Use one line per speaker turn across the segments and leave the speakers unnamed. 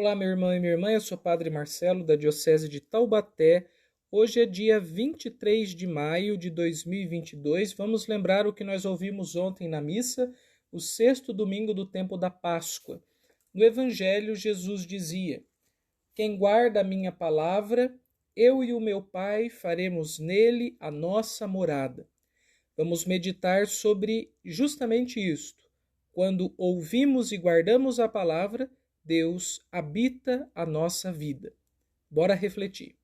Olá, meu irmão e minha irmã, eu sou o Padre Marcelo, da Diocese de Taubaté. Hoje é dia 23 de maio de 2022. Vamos lembrar o que nós ouvimos ontem na missa, o sexto domingo do tempo da Páscoa. No Evangelho, Jesus dizia: Quem guarda a minha palavra, eu e o meu Pai faremos nele a nossa morada. Vamos meditar sobre justamente isto. Quando ouvimos e guardamos a palavra, Deus habita a nossa vida. Bora refletir.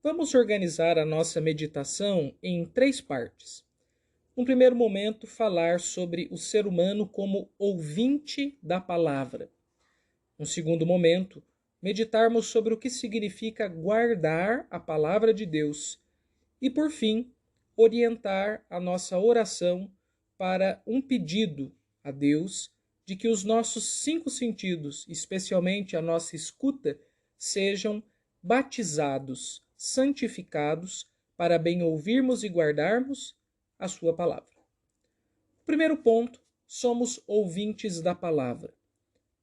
Vamos organizar a nossa meditação em 3 partes. No primeiro momento, falar sobre o ser humano como ouvinte da palavra. No segundo momento, meditarmos sobre o que significa guardar a palavra de Deus. E, por fim, orientar a nossa oração para um pedido a Deus de que os nossos 5 sentidos, especialmente a nossa escuta, sejam batizados, santificados, para bem ouvirmos e guardarmos a sua palavra. Primeiro ponto, somos ouvintes da palavra.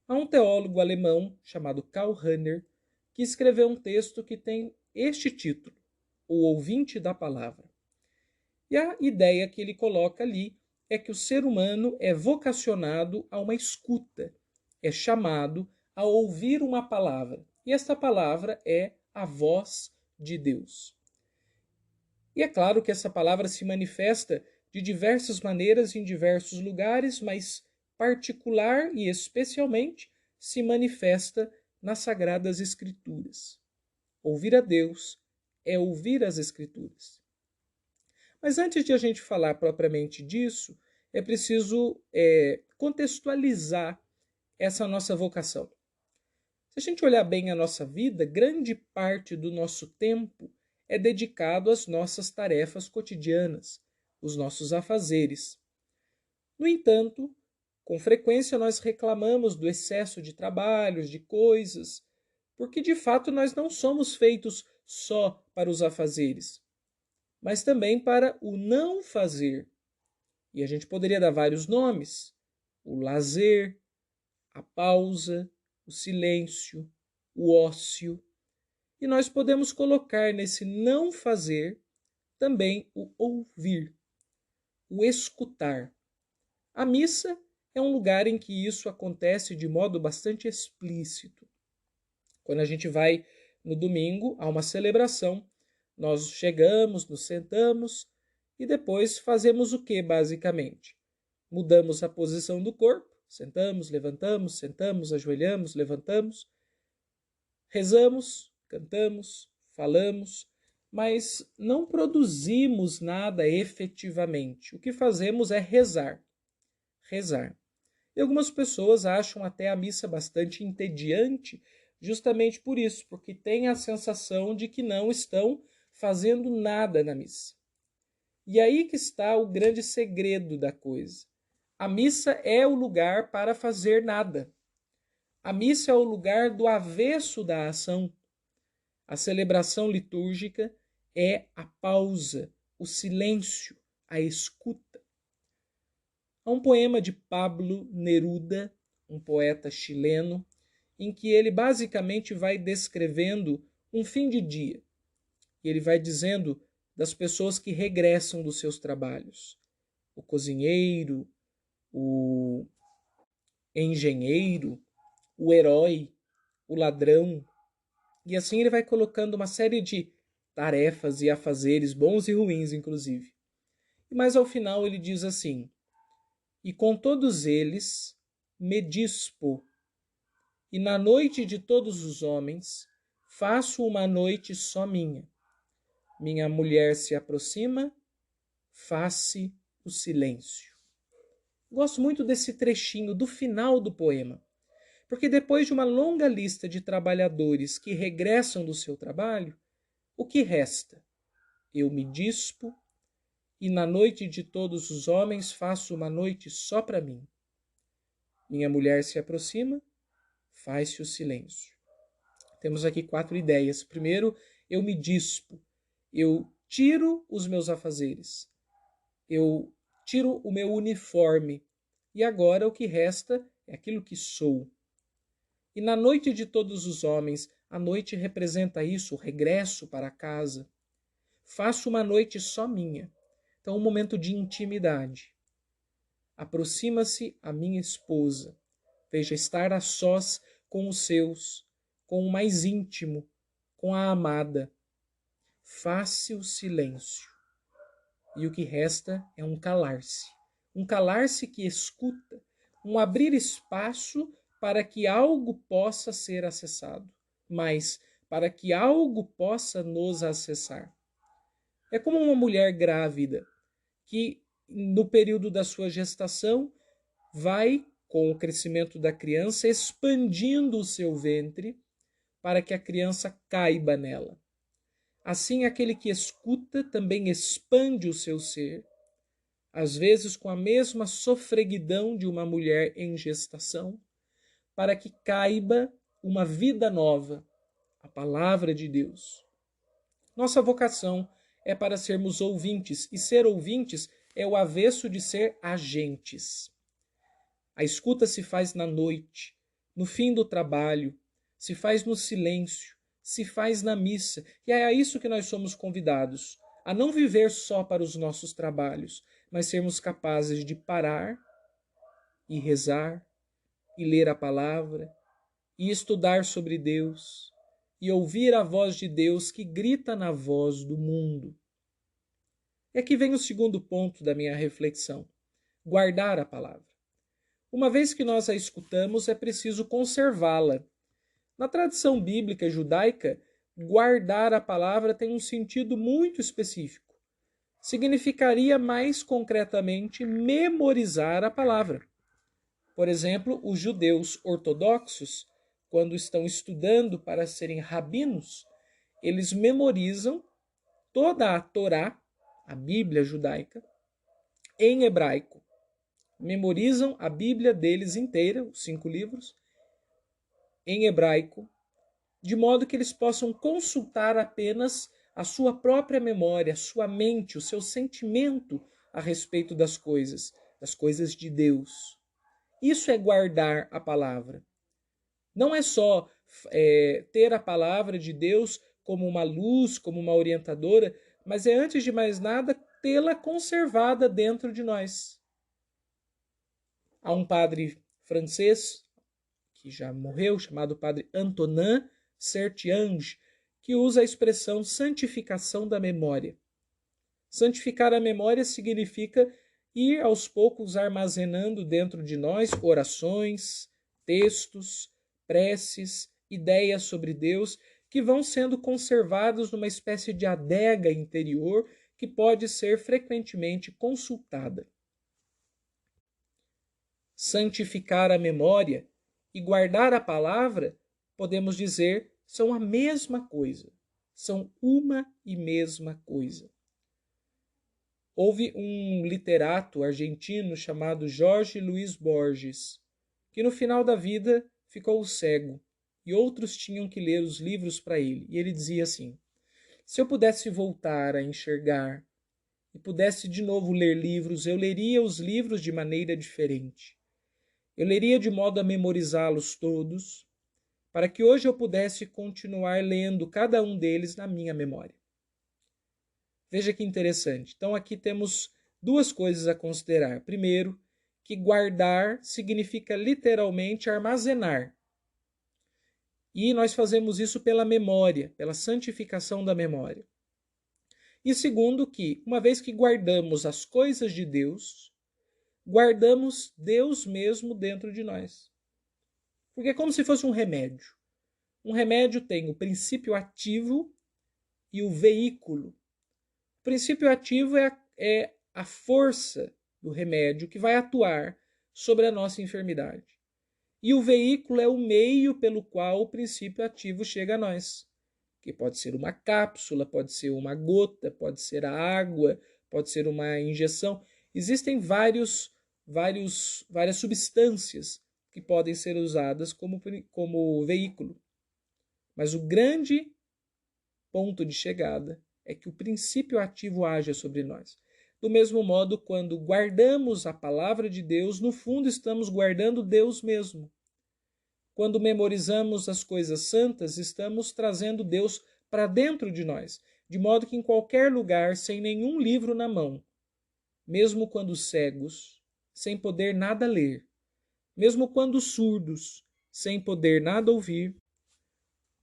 Há um teólogo alemão chamado Karl Rahner que escreveu um texto que tem este título: O ouvinte da palavra. E a ideia que ele coloca ali é que o ser humano é vocacionado a uma escuta, é chamado a ouvir uma palavra. E esta palavra é a voz de Deus. E é claro que essa palavra se manifesta de diversas maneiras em diversos lugares, mas particular e especialmente se manifesta nas Sagradas Escrituras. Ouvir a Deus é ouvir as Escrituras. Mas antes de a gente falar propriamente disso, é preciso contextualizar essa nossa vocação. Se a gente olhar bem a nossa vida, grande parte do nosso tempo é dedicado às nossas tarefas cotidianas, os nossos afazeres. No entanto, com frequência nós reclamamos do excesso de trabalhos, de coisas, porque de fato nós não somos feitos só para os afazeres, mas também para o não fazer. E a gente poderia dar vários nomes: o lazer, a pausa, o silêncio, o ócio. E nós podemos colocar nesse não fazer também o ouvir, o escutar. A missa é um lugar em que isso acontece de modo bastante explícito. Quando a gente vai no domingo a uma celebração, nós chegamos, nos sentamos e depois fazemos o que, basicamente? Mudamos a posição do corpo, sentamos, levantamos, sentamos, ajoelhamos, levantamos, rezamos, cantamos, falamos, mas não produzimos nada efetivamente. O que fazemos é rezar. Rezar. E algumas pessoas acham até a missa bastante entediante, justamente por isso, porque têm a sensação de que não estão fazendo nada na missa. E aí que está o grande segredo da coisa. A missa é o lugar para fazer nada. A missa é o lugar do avesso da ação. A celebração litúrgica é a pausa, o silêncio, a escuta. Há um poema de Pablo Neruda, um poeta chileno, em que ele basicamente vai descrevendo um fim de dia. E ele vai dizendo das pessoas que regressam dos seus trabalhos. O cozinheiro, o engenheiro, o herói, o ladrão. E assim ele vai colocando uma série de tarefas e afazeres, bons e ruins, inclusive. Mas ao final ele diz assim: E com todos eles me dispo, e na noite de todos os homens faço uma noite só minha. Minha mulher se aproxima, faz-se o silêncio. Gosto muito desse trechinho do final do poema, porque depois de uma longa lista de trabalhadores que regressam do seu trabalho, o que resta? Eu me dispo e na noite de todos os homens faço uma noite só para mim. Minha mulher se aproxima, faz-se o silêncio. Temos aqui 4 ideias. Primeiro, eu me dispo, eu tiro os meus afazeres, eu tiro o meu uniforme, e agora o que resta é aquilo que sou. E na noite de todos os homens, a noite representa isso, o regresso para casa. Faço uma noite só minha. Então, um momento de intimidade. Aproxima-se a minha esposa. Veja, estar a sós com os seus, com o mais íntimo, com a amada. Faça o silêncio. E o que resta é um calar-se. Um calar-se que escuta, um abrir espaço para que algo possa ser acessado, mas para que algo possa nos acessar. É como uma mulher grávida que, no período da sua gestação, vai, com o crescimento da criança, expandindo o seu ventre para que a criança caiba nela. Assim, aquele que escuta também expande o seu ser, às vezes com a mesma sofreguidão de uma mulher em gestação, para que caiba uma vida nova, a palavra de Deus. Nossa vocação é para sermos ouvintes, e ser ouvintes é o avesso de ser agentes. A escuta se faz na noite, no fim do trabalho, se faz no silêncio, se faz na missa. E é a isso que nós somos convidados, a não viver só para os nossos trabalhos, mas sermos capazes de parar e rezar, e ler a palavra, e estudar sobre Deus, e ouvir a voz de Deus que grita na voz do mundo. E aqui vem o segundo ponto da minha reflexão: guardar a palavra. Uma vez que nós a escutamos, é preciso conservá-la. Na tradição bíblica judaica, guardar a palavra tem um sentido muito específico. Significaria mais concretamente memorizar a palavra. Por exemplo, os judeus ortodoxos, quando estão estudando para serem rabinos, eles memorizam toda a Torá, a Bíblia judaica, em hebraico. Memorizam a Bíblia deles inteira, os 5 livros, em hebraico, de modo que eles possam consultar apenas a sua própria memória, a sua mente, o seu sentimento a respeito das coisas de Deus. Isso é guardar a palavra. Não é só ter a palavra de Deus como uma luz, como uma orientadora, mas é, antes de mais nada, tê-la conservada dentro de nós. Há um padre francês, que já morreu, chamado padre Antonin Sertiange, que usa a expressão santificação da memória. Santificar a memória significa ir aos poucos armazenando dentro de nós orações, textos, preces, ideias sobre Deus, que vão sendo conservados numa espécie de adega interior que pode ser frequentemente consultada. Santificar a memória e guardar a palavra, podemos dizer, são a mesma coisa. São uma e mesma coisa. Houve um literato argentino chamado Jorge Luis Borges, que no final da vida ficou cego e outros tinham que ler os livros para ele. E ele dizia assim: se eu pudesse voltar a enxergar e pudesse de novo ler livros, eu leria os livros de maneira diferente. Eu leria de modo a memorizá-los todos, para que hoje eu pudesse continuar lendo cada um deles na minha memória. Veja que interessante. Então aqui temos 2 coisas a considerar. Primeiro, que guardar significa literalmente armazenar. E nós fazemos isso pela memória, pela santificação da memória. E segundo, que uma vez que guardamos as coisas de Deus, guardamos Deus mesmo dentro de nós. Porque é como se fosse um remédio. Um remédio tem o princípio ativo e o veículo. O princípio ativo é a força do remédio que vai atuar sobre a nossa enfermidade. E o veículo é o meio pelo qual o princípio ativo chega a nós. Que pode ser uma cápsula, pode ser uma gota, pode ser a água, pode ser uma injeção. Existem várias substâncias que podem ser usadas como veículo. Mas o grande ponto de chegada é que o princípio ativo haja sobre nós. Do mesmo modo, quando guardamos a palavra de Deus, no fundo estamos guardando Deus mesmo. Quando memorizamos as coisas santas, estamos trazendo Deus para dentro de nós, de modo que em qualquer lugar, sem nenhum livro na mão, mesmo quando cegos, sem poder nada ler, mesmo quando surdos, sem poder nada ouvir,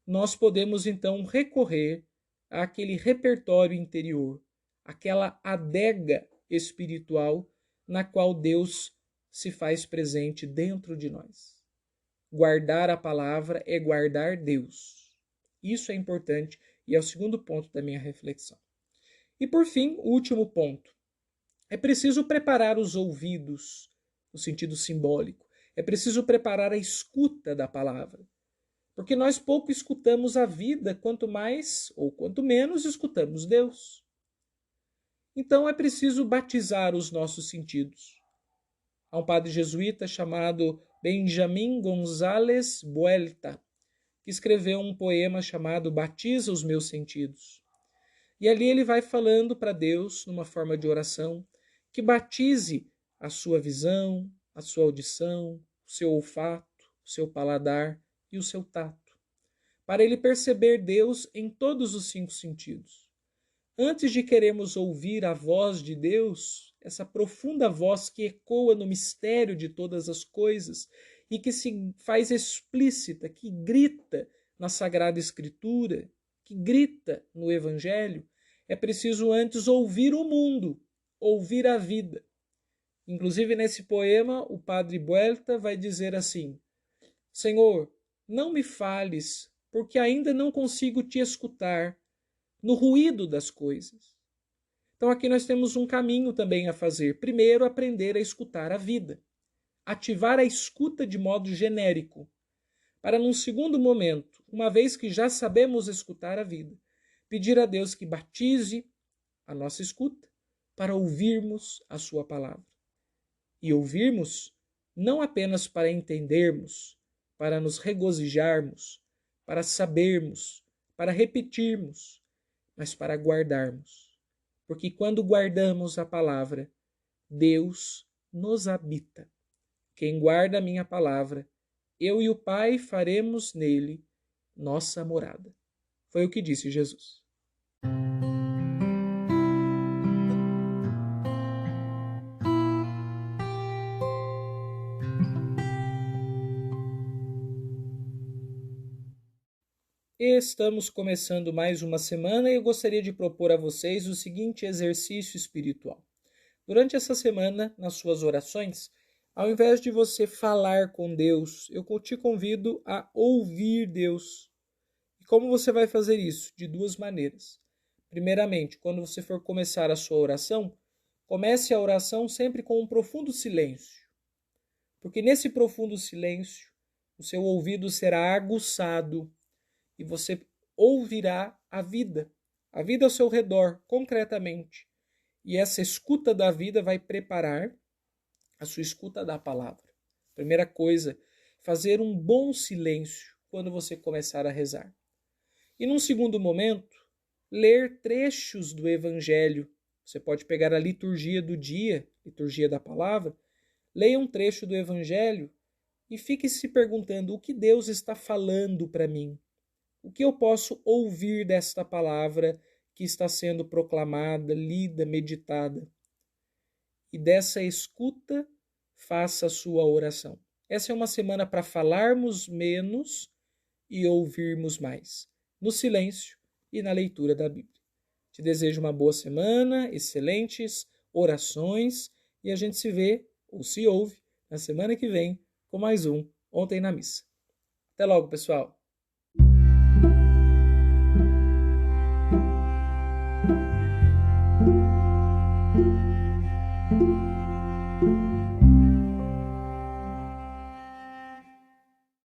nós podemos então recorrer àquele repertório interior, aquela adega espiritual na qual Deus se faz presente dentro de nós. Guardar a palavra é guardar Deus. Isso é importante e é o segundo ponto da minha reflexão. E por fim, o último ponto. É preciso preparar os ouvidos, no sentido simbólico. É preciso preparar a escuta da palavra. Porque nós pouco escutamos a vida, quanto mais ou quanto menos escutamos Deus. Então é preciso batizar os nossos sentidos. Há um padre jesuíta chamado Benjamin González Buelta, que escreveu um poema chamado Batiza os Meus Sentidos. E ali ele vai falando para Deus, numa forma de oração, que batize a sua visão, a sua audição, o seu olfato, o seu paladar e o seu tato, para ele perceber Deus em todos os 5 sentidos. Antes de queremos ouvir a voz de Deus, essa profunda voz que ecoa no mistério de todas as coisas e que se faz explícita, que grita na Sagrada Escritura, que grita no Evangelho, é preciso antes ouvir o mundo, ouvir a vida. Inclusive nesse poema, o padre Buelta vai dizer assim: Senhor, não me fales, porque ainda não consigo te escutar no ruído das coisas. Então aqui nós temos um caminho também a fazer. Primeiro, aprender a escutar a vida. Ativar a escuta de modo genérico. Para num segundo momento, uma vez que já sabemos escutar a vida, pedir a Deus que batize a nossa escuta para ouvirmos a sua palavra. E ouvirmos não apenas para entendermos, para nos regozijarmos, para sabermos, para repetirmos, mas para guardarmos. Porque quando guardamos a palavra, Deus nos habita. Quem guarda a minha palavra, eu e o Pai faremos nele nossa morada. Foi o que disse Jesus. Estamos começando mais uma semana e eu gostaria de propor a vocês o seguinte exercício espiritual. Durante essa semana, nas suas orações, ao invés de você falar com Deus, eu te convido a ouvir Deus. E como você vai fazer isso? De 2 maneiras. Primeiramente, quando você for começar a sua oração, comece a oração sempre com um profundo silêncio. Porque nesse profundo silêncio, o seu ouvido será aguçado e você ouvirá a vida ao seu redor, concretamente. E essa escuta da vida vai preparar a sua escuta da palavra. Primeira coisa, fazer um bom silêncio quando você começar a rezar. E num segundo momento, ler trechos do Evangelho. Você pode pegar a liturgia do dia, liturgia da palavra, leia um trecho do Evangelho e fique se perguntando o que Deus está falando para mim. O que eu posso ouvir desta palavra que está sendo proclamada, lida, meditada? E dessa escuta, faça a sua oração. Essa é uma semana para falarmos menos e ouvirmos mais, no silêncio e na leitura da Bíblia. Te desejo uma boa semana, excelentes orações e a gente se vê ou se ouve na semana que vem com mais um Ontem na Missa. Até logo, pessoal!